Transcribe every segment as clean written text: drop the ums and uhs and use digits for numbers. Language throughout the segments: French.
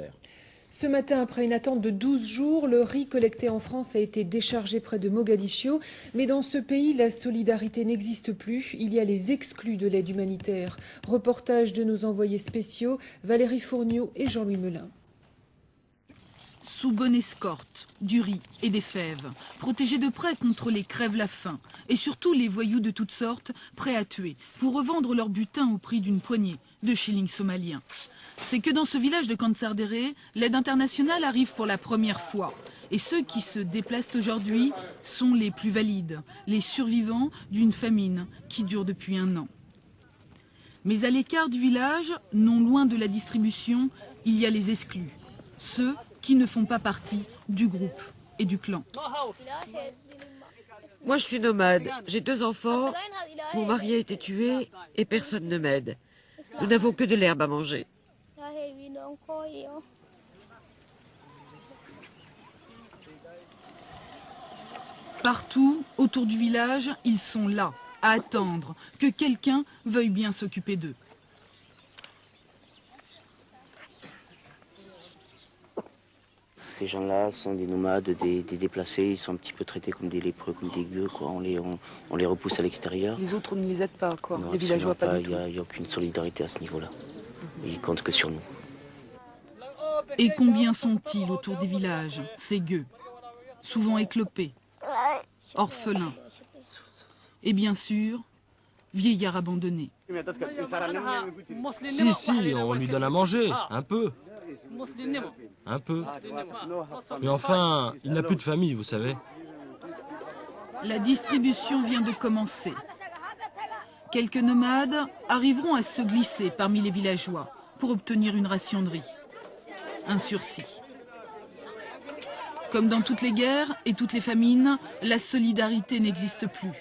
alimentaire. Ce matin, après une attente de 12 jours, le riz collecté en France a été déchargé près de Mogadiscio. Mais dans ce pays, la solidarité n'existe plus. Il y a les exclus de l'aide humanitaire. Reportage de nos envoyés spéciaux, Valérie Fourniot et Jean-Louis Melin. Sous bonne escorte, du riz et des fèves, protégés de près contre les crève-la-faim et surtout les voyous de toutes sortes, prêts à tuer pour revendre leur butin au prix d'une poignée de shillings somaliens. C'est que dans ce village de Kansardere, l'aide internationale arrive pour la première fois. Et ceux qui se déplacent aujourd'hui sont les plus valides, les survivants d'une famine qui dure depuis 1 an. Mais à l'écart du village, non loin de la distribution, il y a les exclus, ceux qui ne font pas partie du groupe et du clan. Moi je suis nomade, j'ai 2 enfants, mon mari a été tué et personne ne m'aide. Nous n'avons que de l'herbe à manger. Partout, autour du village, ils sont là, à attendre que quelqu'un veuille bien s'occuper d'eux. Ces gens-là sont des nomades, des déplacés, ils sont un petit peu traités comme des lépreux, comme des gueux, quoi. On les repousse à l'extérieur. Les autres ne les aident pas, quoi. Non, Les villageois pas du tout. Il n'y a aucune solidarité à ce niveau-là. Ils comptent que sur nous. Et combien sont-ils autour des villages, ces gueux, souvent éclopés, orphelins, et bien sûr, vieillards abandonnés. Si, on lui donne à manger, un peu. Un peu. Mais enfin, il n'a plus de famille, vous savez. La distribution vient de commencer. Quelques nomades arriveront à se glisser parmi les villageois pour obtenir une ration de riz. Un sursis. Comme dans toutes les guerres et toutes les famines, la solidarité n'existe plus.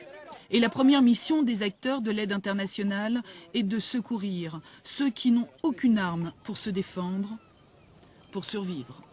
Et la première mission des acteurs de l'aide internationale est de secourir ceux qui n'ont aucune arme pour se défendre, pour survivre.